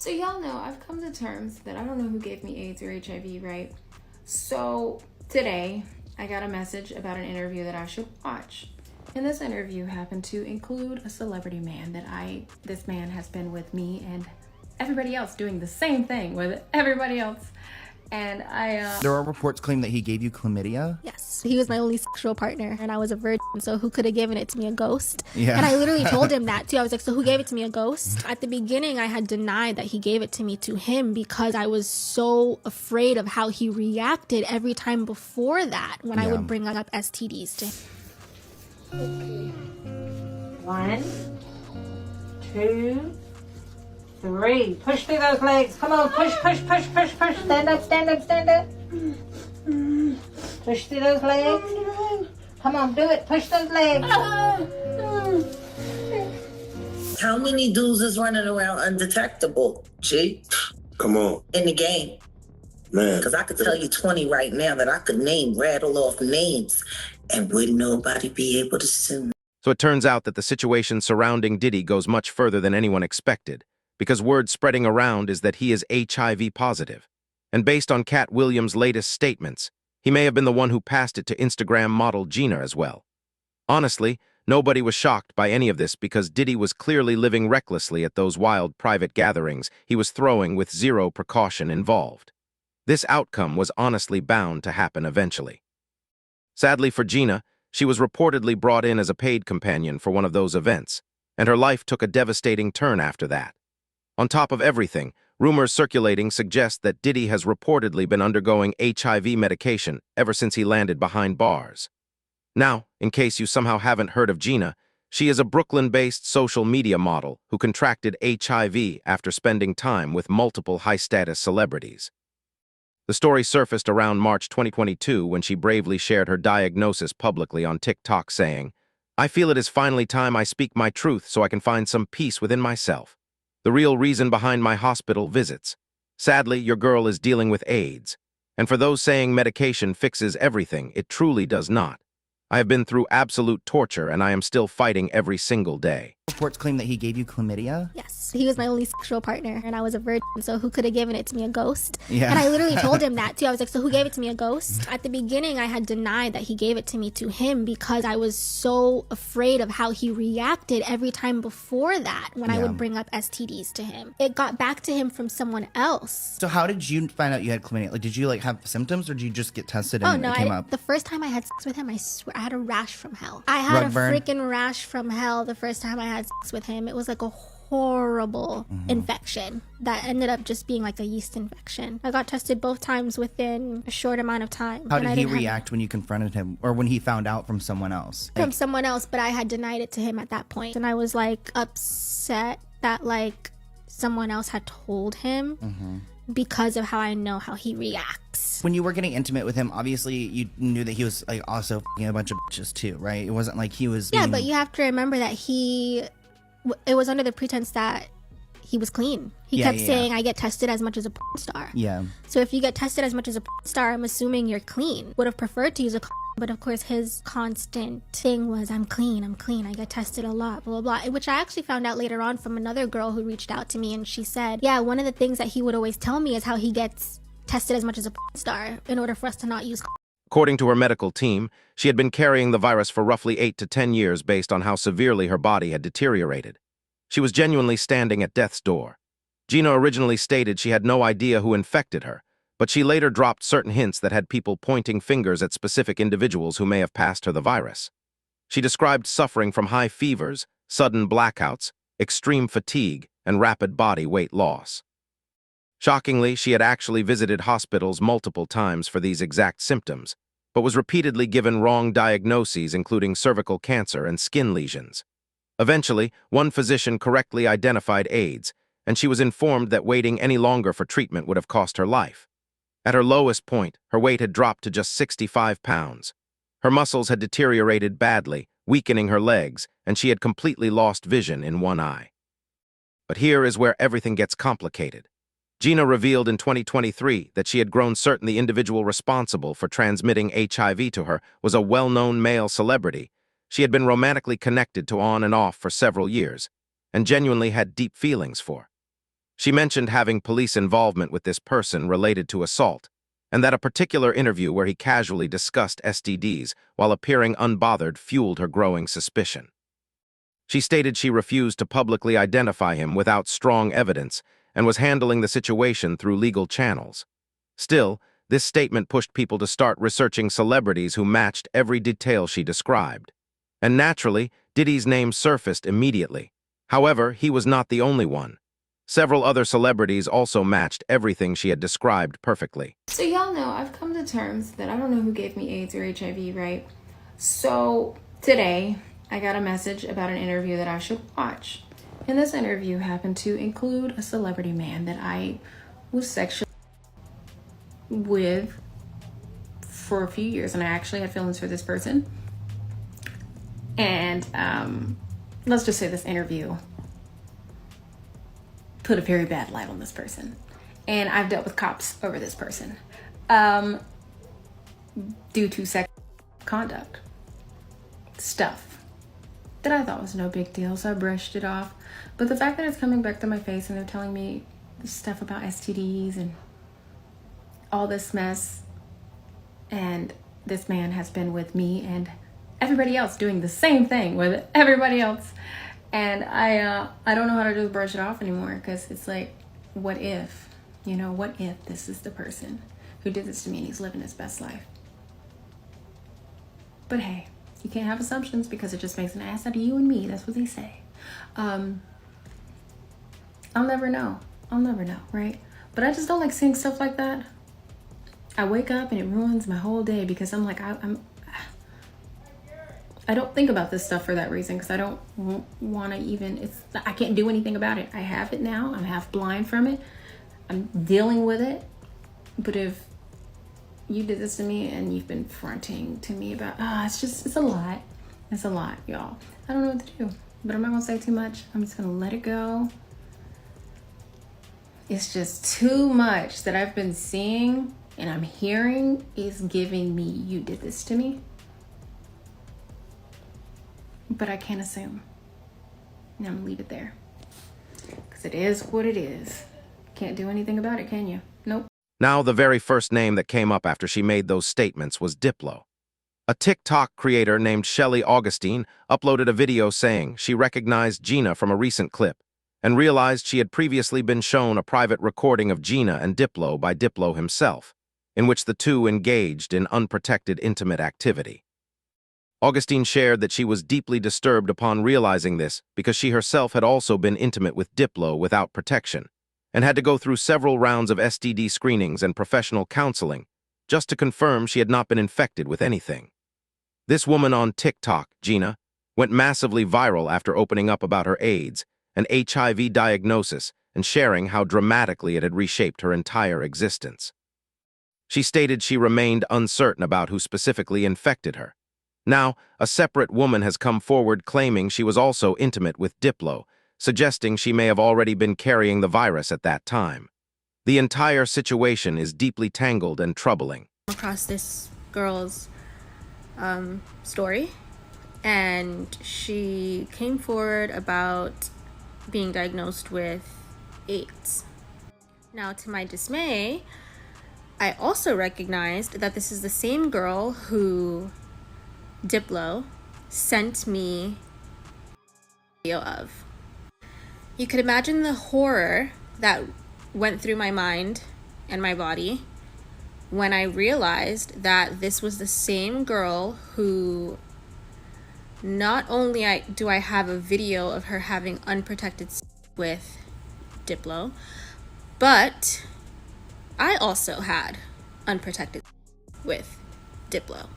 So y'all know I've come to terms that I don't know who gave me AIDS or HIV, right? So today I got a message about an interview that I should watch. And this interview happened to include a celebrity man this man has been with me and everybody else doing the same thing with everybody else. And There are reports claiming that he gave you chlamydia? Yes. He was my only sexual partner, and I was a virgin, so who could have given it to me? A ghost? Yeah. And I literally told him that, too. I was like, so who gave it to me? A ghost? At the beginning, I had denied that he gave it to me to him because I was so afraid of how he reacted every time before that when I would bring up STDs to him. Okay. 1, 2, 3. Push through those legs. Come on, push, push, push, push, push. Stand up, stand up, stand up. Push through those legs. Come on, do it. Push those legs. How many dudes is running around undetectable, G? Come on. In the game? Man. Because I could tell you 20 right now that I could rattle off names, and wouldn't nobody be able to sue me. So it turns out that the situation surrounding Diddy goes much further than anyone expected, because word spreading around is that he is HIV positive. And based on Katt Williams' latest statements, he may have been the one who passed it to Instagram model Gena as well. Honestly, nobody was shocked by any of this because Diddy was clearly living recklessly at those wild private gatherings he was throwing with zero precaution involved. This outcome was honestly bound to happen eventually. Sadly for Gena, she was reportedly brought in as a paid companion for one of those events, and her life took a devastating turn after that. On top of everything, rumors circulating suggest that Diddy has reportedly been undergoing HIV medication ever since he landed behind bars. Now, in case you somehow haven't heard of Gena, she is a Brooklyn-based social media model who contracted HIV after spending time with multiple high-status celebrities. The story surfaced around March 2022 when she bravely shared her diagnosis publicly on TikTok saying, "I feel it is finally time I speak my truth so I can find some peace within myself. The real reason behind my hospital visits. Sadly, your girl is dealing with AIDS. And for those saying medication fixes everything, it truly does not. I have been through absolute torture and I am still fighting every single day." Reports claim that he gave you chlamydia? Yes. He was my only sexual partner, and I was a virgin, so who could have given it to me? A ghost? Yeah. And I literally told him that, too. I was like, so who gave it to me? A ghost? At the beginning, I had denied that he gave it to me to him because I was so afraid of how he reacted every time before that when I would bring up STDs to him. It got back to him from someone else. So how did you find out you had chlamydia? Like, did you have symptoms or did you just get tested and it came up? The first time I had sex with him, I swear, I had a rash from hell. I had Rug a burn? freaking rash from hell the first time I had sex with him. It was like a horrible infection that ended up just being like a yeast infection. I got tested both times within a short amount of time. How did he react when you confronted him or when he found out from someone else? From someone else, but I had denied it to him at that point. And I was like upset that like someone else had told him because of how I know how he reacts. When you were getting intimate with him, obviously you knew that he was like also f***ing a bunch of bitches too, right? It wasn't like he was but you have to remember that it was under the pretense that he was clean. He kept saying, I get tested as much as a porn star. Yeah. So if you get tested as much as a porn star, I'm assuming you're clean. Would have preferred to use a condom, but of course his constant thing was, I'm clean, I get tested a lot, blah, blah, blah. Which I actually found out later on from another girl who reached out to me, and she said, yeah, one of the things that he would always tell me is how he gets tested as much as a porn star in order for us to not use condoms. According to her medical team, she had been carrying the virus for roughly 8 to 10 years based on how severely her body had deteriorated. She was genuinely standing at death's door. Gena originally stated she had no idea who infected her, but she later dropped certain hints that had people pointing fingers at specific individuals who may have passed her the virus. She described suffering from high fevers, sudden blackouts, extreme fatigue, and rapid body weight loss. Shockingly, she had actually visited hospitals multiple times for these exact symptoms, but was repeatedly given wrong diagnoses including cervical cancer and skin lesions. Eventually, one physician correctly identified AIDS, and she was informed that waiting any longer for treatment would have cost her life. At her lowest point, her weight had dropped to just 65 pounds. Her muscles had deteriorated badly, weakening her legs, and she had completely lost vision in one eye. But here is where everything gets complicated. Gena revealed in 2023 that she had grown certain the individual responsible for transmitting HIV to her was a well-known male celebrity she had been romantically connected to on and off for several years, and genuinely had deep feelings for. She mentioned having police involvement with this person related to assault, and that a particular interview where he casually discussed STDs while appearing unbothered fueled her growing suspicion. She stated she refused to publicly identify him without strong evidence and was handling the situation through legal channels. Still, this statement pushed people to start researching celebrities who matched every detail she described. And naturally, Diddy's name surfaced immediately. However, he was not the only one. Several other celebrities also matched everything she had described perfectly. So y'all know I've come to terms that I don't know who gave me AIDS or HIV, right? So today I got a message about an interview that I should watch. And this interview happened to include a celebrity man that I was sexually with for a few years, and I actually had feelings for this person. And let's just say this interview put a very bad light on this person, and I've dealt with cops over this person due to sex conduct stuff that I thought was no big deal, so I brushed it off. But the fact that it's coming back to my face and they're telling me stuff about STDs and all this mess, and this man has been with me and everybody else doing the same thing with everybody else, and I don't know how to just brush it off anymore, because it's like, what if, what if this is the person who did this to me and he's living his best life? But hey, you can't have assumptions because it just makes an ass out of you and me. That's what they say. I'll never know, right? But I just don't like seeing stuff like that. I wake up and it ruins my whole day, because I'm like, I don't think about this stuff for that reason, because I don't want to even, I can't do anything about it. I have it now. I'm half blind from it. I'm dealing with it. But if you did this to me and you've been fronting to me about, it's a lot. It's a lot, y'all. I don't know what to do, but I'm not going to say too much. I'm just going to let it go. It's just too much that I've been seeing and I'm hearing is giving me, you did this to me. But I can't assume. And I'm gonna leave it there, because it is what it is. Can't do anything about it, can you? Nope. Now, the very first name that came up after she made those statements was Diplo. A TikTok creator named Shelly Augustine uploaded a video saying she recognized Gena from a recent clip and realized she had previously been shown a private recording of Gena and Diplo by Diplo himself, in which the two engaged in unprotected intimate activity. Augustine shared that she was deeply disturbed upon realizing this because she herself had also been intimate with Diplo without protection and had to go through several rounds of STD screenings and professional counseling just to confirm she had not been infected with anything. This woman on TikTok, Gena, went massively viral after opening up about her AIDS and HIV diagnosis and sharing how dramatically it had reshaped her entire existence. She stated she remained uncertain about who specifically infected her. Now, a separate woman has come forward claiming she was also intimate with Diplo, suggesting she may have already been carrying the virus at that time. The entire situation is deeply tangled and troubling. Across this girl's story, and she came forward about being diagnosed with AIDS. Now, to my dismay, I also recognized that this is the same girl who Diplo sent me a video of. You could imagine the horror that went through my mind and my body when I realized that this was the same girl who not only do I have a video of her having unprotected sex with Diplo, but I also had unprotected sex with Diplo.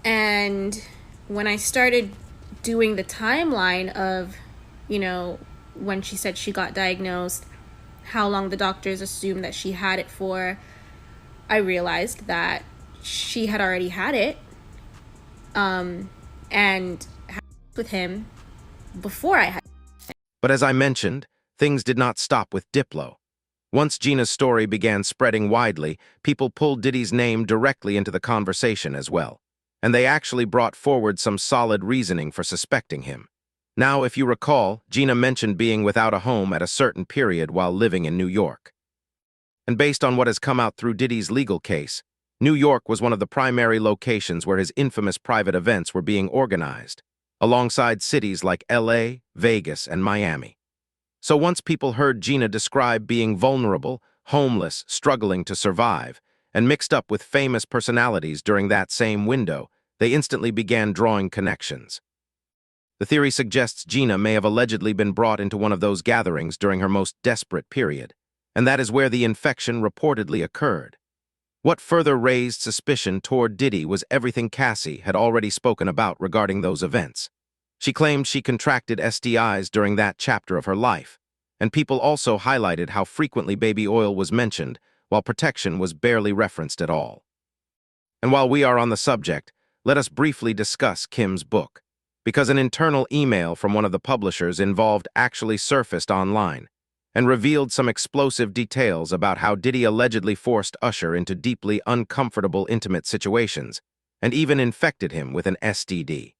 And when I started doing the timeline of, when she said she got diagnosed, how long the doctors assumed that she had it for, I realized that she had already had it, and had with him before I had it. But as I mentioned, things did not stop with Diplo. Once Gena's story began spreading widely, people pulled Diddy's name directly into the conversation as well, and they actually brought forward some solid reasoning for suspecting him. Now, if you recall, Gena mentioned being without a home at a certain period while living in New York. And based on what has come out through Diddy's legal case, New York was one of the primary locations where his infamous private events were being organized, alongside cities like LA, Vegas, and Miami. So once people heard Gena describe being vulnerable, homeless, struggling to survive, and mixed up with famous personalities during that same window, they instantly began drawing connections. The theory suggests Gena may have allegedly been brought into one of those gatherings during her most desperate period, and that is where the infection reportedly occurred. What further raised suspicion toward Diddy was everything Cassie had already spoken about regarding those events. She claimed she contracted STIs during that chapter of her life, and people also highlighted how frequently baby oil was mentioned, while protection was barely referenced at all. And while we are on the subject, let us briefly discuss Kim's book, because an internal email from one of the publishers involved actually surfaced online and revealed some explosive details about how Diddy allegedly forced Usher into deeply uncomfortable intimate situations and even infected him with an STD.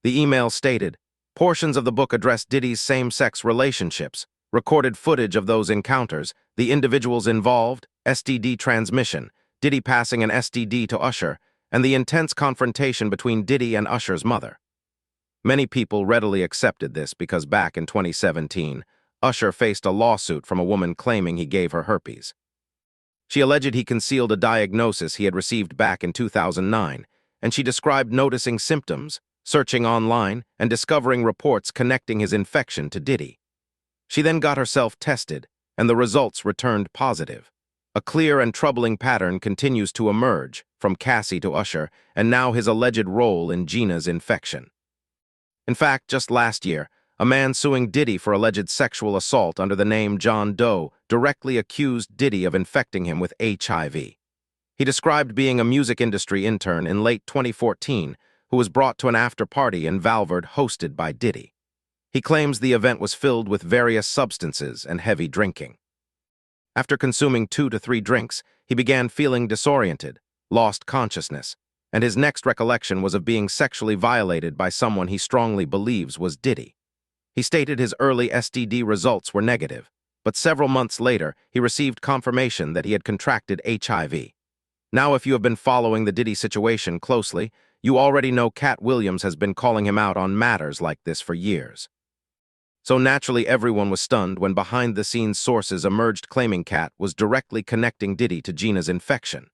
The email stated, portions of the book address Diddy's same-sex relationships, recorded footage of those encounters, the individuals involved, STD transmission, Diddy passing an STD to Usher, and the intense confrontation between Diddy and Usher's mother. Many people readily accepted this because back in 2017, Usher faced a lawsuit from a woman claiming he gave her herpes. She alleged he concealed a diagnosis he had received back in 2009, and she described noticing symptoms, searching online, and discovering reports connecting his infection to Diddy. She then got herself tested, and the results returned positive. A clear and troubling pattern continues to emerge, from Cassie to Usher, and now his alleged role in Gena's infection. In fact, just last year, a man suing Diddy for alleged sexual assault under the name John Doe directly accused Diddy of infecting him with HIV. He described being a music industry intern in late 2014 who was brought to an after-party in Valverde hosted by Diddy. He claims the event was filled with various substances and heavy drinking. After consuming 2 to 3 drinks, he began feeling disoriented, lost consciousness, and his next recollection was of being sexually violated by someone he strongly believes was Diddy. He stated his early STD results were negative, but several months later, he received confirmation that he had contracted HIV. Now, if you have been following the Diddy situation closely, you already know Katt Williams has been calling him out on matters like this for years. So naturally, everyone was stunned when behind-the-scenes sources emerged claiming Katt was directly connecting Diddy to Gena's infection.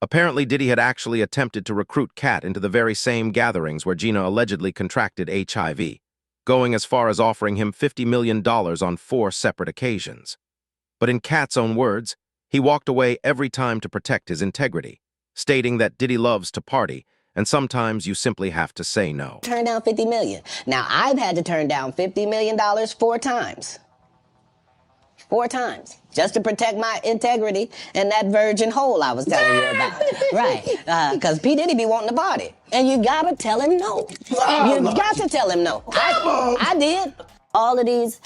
Apparently, Diddy had actually attempted to recruit Katt into the very same gatherings where Gena allegedly contracted HIV, going as far as offering him $50 million on 4 separate occasions. But in Katt's own words, he walked away every time to protect his integrity, stating that Diddy loves to party, and sometimes you simply have to say no. Turn down $50 million. Now, I've had to turn down $50 million 4 times. 4 times, just to protect my integrity and that virgin hole I was telling you about. Right, because P. Diddy be wanting to party. And you gotta tell him no. You got to tell him no. I did. All of these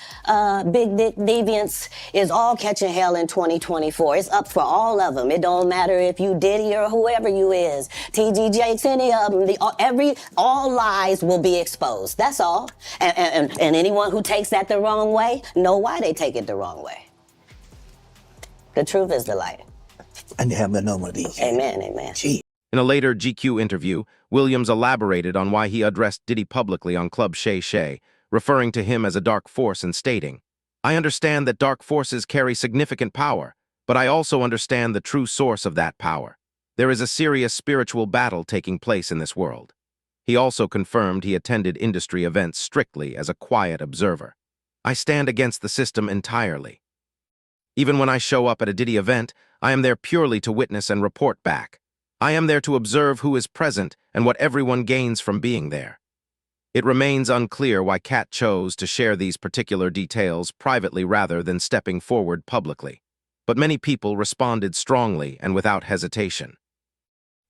big dick deviants is all catching hell in 2024. It's up for all of them. It don't matter if you Diddy or whoever you is. TG Jakes, any of them. All lies will be exposed. That's all. And anyone who takes that the wrong way, know why they take it the wrong way. The truth is the light. I have no one of these. Amen, amen. Gee. In a later GQ interview, Williams elaborated on why he addressed Diddy publicly on Club Shay Shay, referring to him as a dark force and stating, "I understand that dark forces carry significant power, but I also understand the true source of that power. There is a serious spiritual battle taking place in this world." He also confirmed he attended industry events strictly as a quiet observer. "I stand against the system entirely. Even when I show up at a Diddy event, I am there purely to witness and report back. I am there to observe who is present and what everyone gains from being there." It remains unclear why Katt chose to share these particular details privately rather than stepping forward publicly, but many people responded strongly and without hesitation.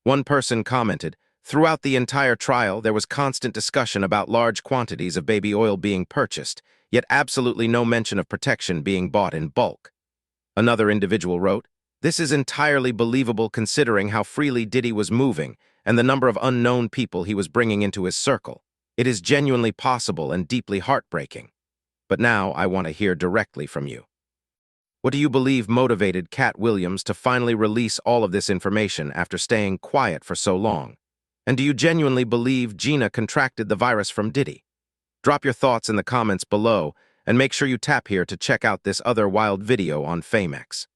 One person commented, "Throughout the entire trial, there was constant discussion about large quantities of baby oil being purchased, yet absolutely no mention of protection being bought in bulk." Another individual wrote, "This is entirely believable considering how freely Diddy was moving and the number of unknown people he was bringing into his circle. It is genuinely possible and deeply heartbreaking. But now I want to hear directly from you. What do you believe motivated Katt Williams to finally release all of this information after staying quiet for so long? And do you genuinely believe Gena contracted the virus from Diddy? Drop your thoughts in the comments below, and make sure you tap here to check out this other wild video on Famex.